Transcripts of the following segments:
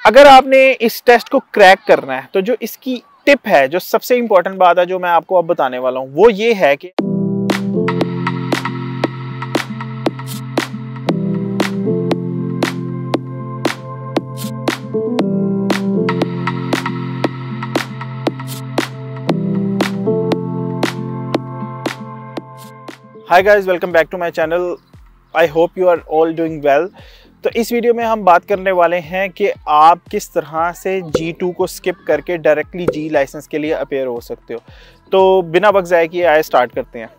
अगर आपने इस टेस्ट को क्रैक करना है तो जो इसकी टिप है, जो सबसे इंपॉर्टेंट बात है जो मैं आपको अब बताने वाला हूं, वो ये है कि hi guys, welcome back to my channel. I hope you are all doing well. तो इस वीडियो में हम बात करने वाले हैं कि आप किस तरह से G2 को स्किप करके डायरेक्टली G लाइसेंस के लिए अपेयर हो सकते हो। तो बिना वक्त ज़ाया किए आए स्टार्ट करते हैं।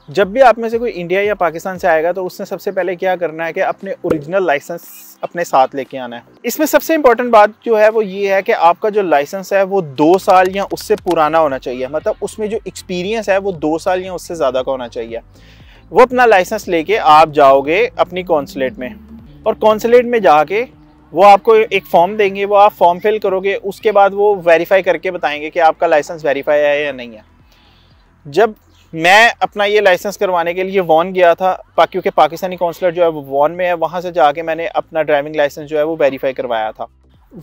जब भी आप में से कोई इंडिया या पाकिस्तान से आएगा तो उसने सबसे पहले क्या करना है कि अपने ओरिजिनल लाइसेंस अपने साथ लेके आना है। इसमें सबसे इंपॉर्टेंट बात जो है वो ये है कि आपका जो लाइसेंस है वो 2 साल या उससे पुराना होना चाहिए। मतलब उसमें जो एक्सपीरियंस है वो 2 साल या उससे ज़्यादा का होना चाहिए। वो अपना लाइसेंस लेके आप जाओगे अपनी कॉन्सुलेट में, और कॉन्सुलेट में जाके वो आपको एक फॉर्म देंगे, वो आप फॉर्म फिल करोगे। उसके बाद वो वेरीफाई करके बताएंगे कि आपका लाइसेंस वेरीफाई है या नहीं है। जब मैं अपना ये लाइसेंस करवाने के लिए वॉन गया था, क्योंकि पाकिस्तानी कॉन्सुलेट जो है वो वॉन में है, वहाँ से जाके मैंने अपना ड्राइविंग लाइसेंस जो है वो वेरीफाई करवाया था।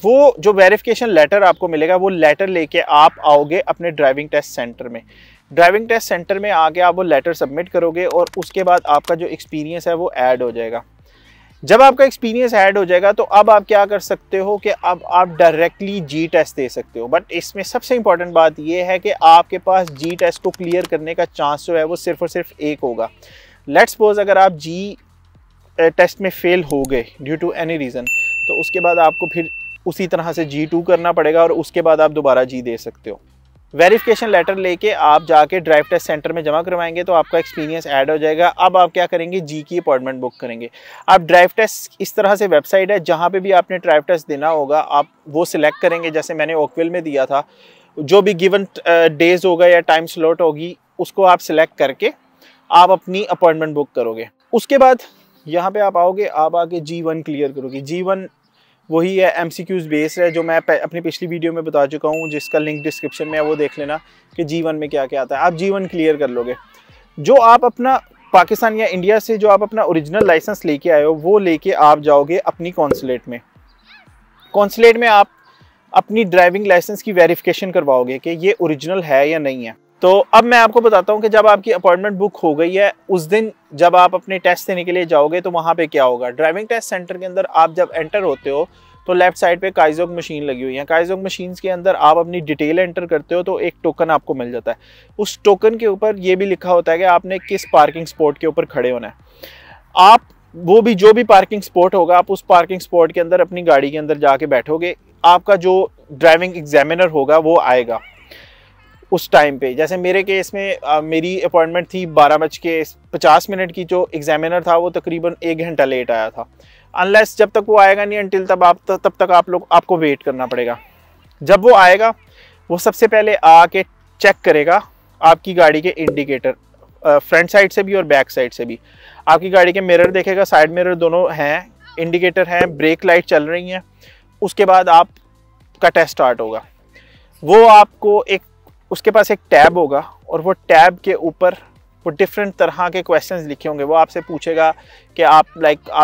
वो जो वेरिफिकेशन लेटर आपको मिलेगा, वो लेटर लेके आप आओगे अपने ड्राइविंग टेस्ट सेंटर में। ड्राइविंग टेस्ट सेंटर में आके आप वो लेटर सबमिट करोगे और उसके बाद आपका जो एक्सपीरियंस है वो ऐड हो जाएगा। जब आपका एक्सपीरियंस ऐड हो जाएगा तो अब आप क्या कर सकते हो कि अब आप डायरेक्टली G टेस्ट दे सकते हो। बट इसमें सबसे इंपॉर्टेंट बात ये है कि आपके पास G टेस्ट को क्लियर करने का चांस जो है वो सिर्फ और सिर्फ एक होगा। लेट्स सपोज अगर आप G टेस्ट में फेल हो गए ड्यू टू एनी रीज़न, तो उसके बाद आपको फिर उसी तरह से G2 करना पड़ेगा और उसके बाद आप दोबारा G दे सकते हो। वेरिफिकेशन लेटर लेके आप जाके ड्राइव टेस्ट सेंटर में जमा करवाएंगे तो आपका एक्सपीरियंस ऐड हो जाएगा। अब आप क्या करेंगे, G की अपॉइंटमेंट बुक करेंगे। आप ड्राइव टेस्ट इस तरह से वेबसाइट है जहाँ पे भी आपने ड्राइव टेस्ट देना होगा, आप वो सिलेक्ट करेंगे। जैसे मैंने ओकविल में दिया था, जो भी गिवन डेज होगा या टाइम स्लॉट होगी उसको आप सिलेक्ट करके आप अपनी अपॉइंटमेंट बुक करोगे। उसके बाद यहाँ पर आप आओगे, आप आके G1 क्लियर करोगे। G1 वही है, MCQs बेस्ड है, जो मैं अपनी पिछली वीडियो में बता चुका हूँ, जिसका लिंक डिस्क्रिप्शन में है, वो देख लेना कि G1 में क्या क्या आता है। आप G1 क्लियर कर लोगे। जो आप अपना पाकिस्तान या इंडिया से जो आप अपना ओरिजिनल लाइसेंस लेके आए हो वो लेके आप जाओगे अपनी कॉन्सुलेट में। कॉन्सुलेट में आप अपनी ड्राइविंग लाइसेंस की वेरिफिकेशन करवाओगे कि ये ओरिजिनल है या नहीं है। तो अब मैं आपको बताता हूँ कि जब आपकी अपॉइंटमेंट बुक हो गई है, उस दिन जब आप अपने टेस्ट देने के लिए जाओगे तो वहाँ पे क्या होगा। ड्राइविंग टेस्ट सेंटर के अंदर आप जब एंटर होते हो तो लेफ्ट साइड पे काइजोग मशीन लगी हुई है। काइजोग मशीन्स के अंदर आप अपनी डिटेल एंटर करते हो तो एक टोकन आपको मिल जाता है। उस टोकन के ऊपर ये भी लिखा होता है कि आपने किस पार्किंग स्पॉट के ऊपर खड़े होना है। आप वो भी जो भी पार्किंग स्पॉट होगा, आप उस पार्किंग स्पॉट के अंदर अपनी गाड़ी के अंदर जाके बैठोगे। आपका जो ड्राइविंग एग्जामिनर होगा वो आएगा उस टाइम पे। जैसे मेरे केस में मेरी अपॉइंटमेंट थी 12:50 की। जो एग्जामिनर था वो तकरीबन 1 घंटा लेट आया था। अनलेस जब तक वो आएगा नहीं, अनटिल तब तक आपको वेट करना पड़ेगा। जब वो आएगा वो सबसे पहले आके चेक करेगा आपकी गाड़ी के इंडिकेटर, फ्रंट साइड से भी और बैक साइड से भी। आपकी गाड़ी के मिरर देखेगा, साइड मिरर दोनों हैं, इंडिकेटर हैं, ब्रेक लाइट चल रही हैं। उसके बाद आपका टेस्ट स्टार्ट होगा। वो आपको उसके पास एक टैब होगा और वो टैब के ऊपर वो डिफरेंट तरह के क्वेश्चंस लिखे होंगे। वो आपसे पूछेगा कि आप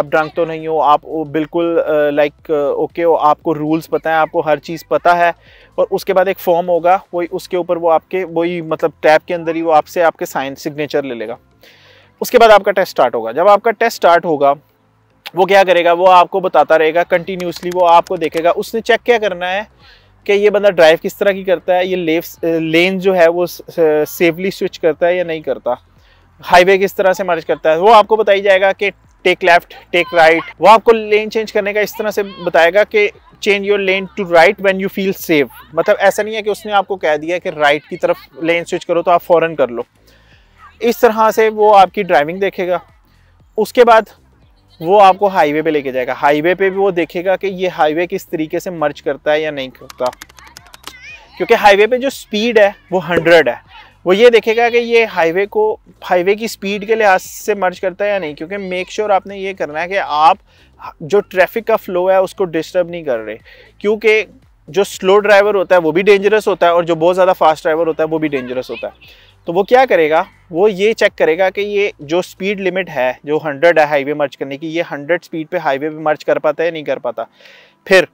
ड्रंक तो नहीं हो, आप बिल्कुल ओके हो, आपको रूल्स पता है, आपको हर चीज़ पता है। और उसके बाद एक फॉर्म होगा, वही उसके ऊपर वो आपके वही मतलब टैब के अंदर ही वो आपसे आपके साइन सिग्नेचर ले लेगा। उसके बाद आपका टेस्ट स्टार्ट होगा। जब आपका टेस्ट स्टार्ट होगा वो क्या करेगा, वो आपको बताता रहेगा कंटिन्यूसली। वो आपको देखेगा, उसने चेक क्या करना है कि ये बंदा ड्राइव किस तरह की करता है, ये लेन जो है वो सेफली स्विच करता है या नहीं करता, हाईवे किस तरह से मर्ज करता है। वो आपको बताई जाएगा कि टेक लेफ्ट, टेक राइट। वो आपको लेन चेंज करने का इस तरह से बताएगा कि change your lane to right when you feel safe. मतलब ऐसा नहीं है कि उसने आपको कह दिया कि राइट की तरफ लेन स्विच करो तो आप फ़ौरन कर लो। इस तरह से वो आपकी ड्राइविंग देखेगा। उसके बाद वो आपको हाईवे पे लेके जाएगा। हाईवे पे भी वो देखेगा कि ये हाईवे किस तरीके से मर्ज करता है या नहीं करता, क्योंकि हाईवे पे जो स्पीड है वो 100 है। वो ये देखेगा कि ये हाईवे की स्पीड के लिहाज से मर्ज करता है या नहीं। क्योंकि मेक श्योर आपने ये करना है कि आप जो ट्रैफिक का फ्लो है उसको डिस्टर्ब नहीं कर रहे। क्योंकि जो स्लो ड्राइवर होता है वो भी डेंजरस होता है और जो बहुत ज़्यादा फास्ट ड्राइवर होता है वो भी डेंजरस होता है। तो वो क्या करेगा, वो ये चेक करेगा कि ये जो स्पीड लिमिट है जो 100 है हाईवे मर्ज करने की, ये 100 स्पीड पे हाईवे पे मर्ज कर पाता है या नहीं कर पाता। फिर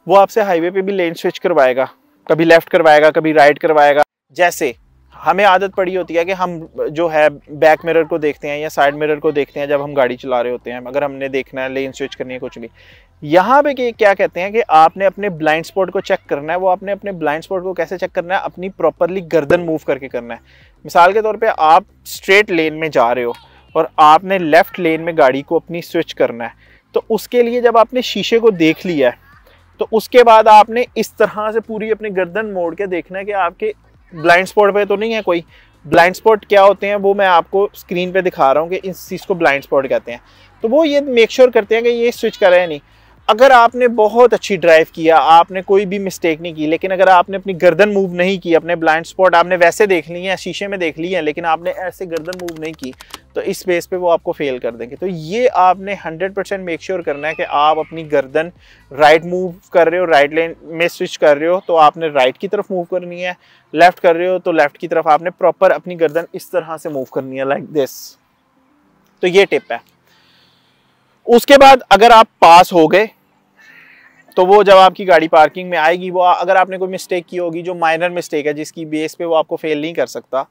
वो आपसे हाईवे पे भी लेन स्विच करवाएगा, कभी लेफ्ट करवाएगा, कभी राइट करवाएगा। जैसे हमें आदत पड़ी होती है कि हम जो है बैक मिरर को देखते हैं या साइड मिरर को देखते हैं जब हम गाड़ी चला रहे होते हैं, अगर हमने देखना है लेन स्विच करनी है कुछ भी। यहाँ पे क्या कहते हैं कि आपने अपने ब्लाइंड स्पॉट को चेक करना है। वो आपने अपने ब्लाइंड स्पॉट को कैसे चेक करना है? अपनी प्रॉपरली गर्दन मूव करके करना है। मिसाल के तौर पे आप स्ट्रेट लेन में जा रहे हो और आपने लेफ्ट लेन में गाड़ी को अपनी स्विच करना है, तो उसके लिए जब आपने शीशे को देख लिया है तो उसके बाद आपने इस तरह से पूरी अपनी गर्दन मोड़ के देखना है कि आपके ब्लाइंड स्पॉट पे तो नहीं है कोई। ब्लाइंड स्पॉट क्या होते हैं वो मैं आपको स्क्रीन पे दिखा रहा हूँ कि इस चीज़ को ब्लाइंड स्पॉट कहते हैं। तो वो ये मेक श्योर करते हैं कि ये स्विच कर रहे हैं नहीं। अगर आपने बहुत अच्छी ड्राइव किया, आपने कोई भी मिस्टेक नहीं की, लेकिन अगर आपने अपनी गर्दन मूव नहीं की, अपने ब्लाइंड स्पॉट आपने वैसे देख ली है, शीशे में देख ली है, लेकिन आपने ऐसे गर्दन मूव नहीं की, तो इस बेस पे वो आपको फेल कर देंगे। तो ये आपने 100% मेक श्योर करना है कि आप अपनी गर्दन राइट मूव कर रहे हो, राइट लेन में स्विच कर रहे हो तो आपने राइट की तरफ मूव करनी है, लेफ्ट कर रहे हो तो लेफ्ट की तरफ आपने प्रॉपर अपनी गर्दन इस तरह से मूव करनी है, लाइक दिस। तो ये टिप है। उसके बाद अगर आप पास हो गए तो वो जब आपकी गाड़ी पार्किंग में आएगी, वो अगर आपने कोई मिस्टेक की होगी जो माइनर मिस्टेक है जिसकी बेस पे वो आपको फेल नहीं कर सकता,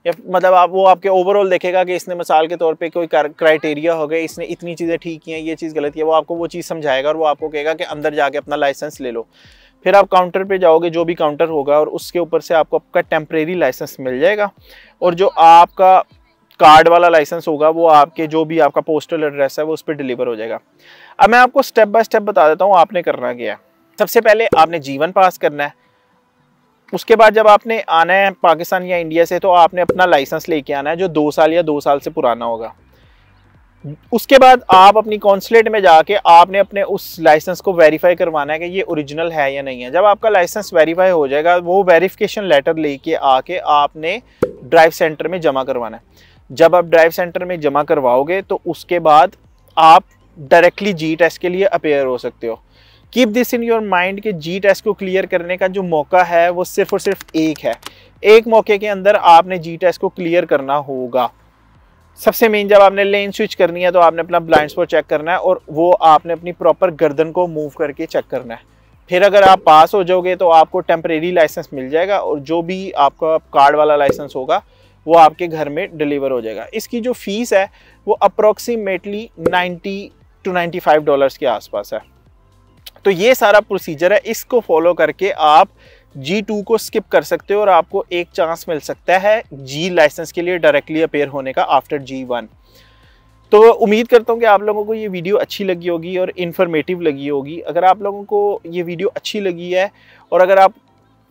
या मतलब आप वो आपके ओवरऑल देखेगा कि इसने मिसाल के तौर पे कोई क्राइटेरिया हो गए, इसने इतनी चीज़ें ठीक की हैं, ये चीज़ गलत है, वो आपको वो चीज़ समझाएगा और वो आपको कहेगा कि अंदर जाके अपना लाइसेंस ले लो। फिर आप काउंटर पे जाओगे, जो भी काउंटर होगा, और उसके ऊपर से आपको आपका टेम्परेरी लाइसेंस मिल जाएगा, और जो आपका कार्ड वाला लाइसेंस होगा वो आपके जो भी आपका पोस्टल एड्रेस है वो उस पर डिलीवर हो जाएगा। अब मैं आपको स्टेप बाय स्टेप बता देता हूँ आपने करना क्या है। सबसे पहले आपने G1 पास करना है। उसके बाद जब आपने आना है पाकिस्तान या इंडिया से तो आपने अपना लाइसेंस लेके आना है जो 2 साल या 2 साल से पुराना होगा। उसके बाद आप अपनी कॉन्सुलेट में जाके आपने अपने उस लाइसेंस को वेरीफाई करवाना है कि ये ओरिजिनल है या नहीं है। जब आपका लाइसेंस वेरीफाई हो जाएगा, वो वेरिफिकेशन लेटर लेके आके आपने ड्राइव सेंटर में जमा करवाना है। जब आप ड्राइव सेंटर में जमा करवाओगे तो उसके बाद आप डायरेक्टली जी टेस्ट के लिए अपेयर हो सकते हो। Keep this in your mind कि जी टेस्ट को क्लियर करने का जो मौका है वो सिर्फ और सिर्फ एक है। एक मौके के अंदर आपने जी टेस्ट को क्लियर करना होगा। सबसे मेन, जब आपने लेन स्विच करनी है तो आपने अपना ब्लाइंड स्पॉट चेक करना है और वो आपने अपनी प्रॉपर गर्दन को मूव करके चेक करना है। फिर अगर आप पास हो जाओगे तो आपको टेम्परेरी लाइसेंस मिल जाएगा और जो भी आपका कार्ड वाला लाइसेंस होगा वो आपके घर में डिलीवर हो जाएगा। इसकी जो फीस है वो अप्रोक्सीमेटली $90 to $95 के आसपास है। तो ये सारा प्रोसीजर है, इसको फॉलो करके आप G2 को स्किप कर सकते हो और आपको एक चांस मिल सकता है G लाइसेंस के लिए डायरेक्टली अपेयर होने का आफ्टर G1। तो उम्मीद करता हूँ कि आप लोगों को ये वीडियो अच्छी लगी होगी और इन्फॉर्मेटिव लगी होगी। अगर आप लोगों को ये वीडियो अच्छी लगी है और अगर आप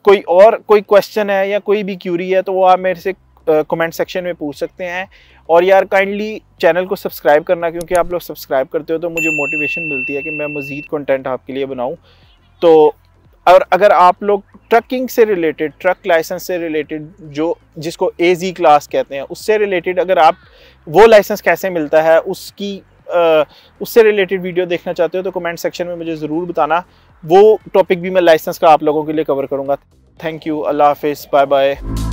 कोई क्वेश्चन है या कोई भी क्यूरी है तो वो आप मेरे से कमेंट सेक्शन में पूछ सकते हैं। और यार काइंडली चैनल को सब्सक्राइब करना, क्योंकि आप लोग सब्सक्राइब करते हो तो मुझे मोटिवेशन मिलती है कि मैं मज़ीद कंटेंट आपके लिए बनाऊं। तो और अगर आप लोग ट्रकिंग से रिलेटेड, ट्रक लाइसेंस से रिलेटेड, जिसको AZ क्लास कहते हैं, उससे रिलेटेड अगर आप वो लाइसेंस कैसे मिलता है उससे रिलेटेड वीडियो देखना चाहते हो तो कमेंट सेक्शन में मुझे ज़रूर बताना। वो टॉपिक भी मैं लाइसेंस का आप लोगों के लिए कवर करूँगा। थैंक यू, अल्लाह हाफिज़, बाय बाय।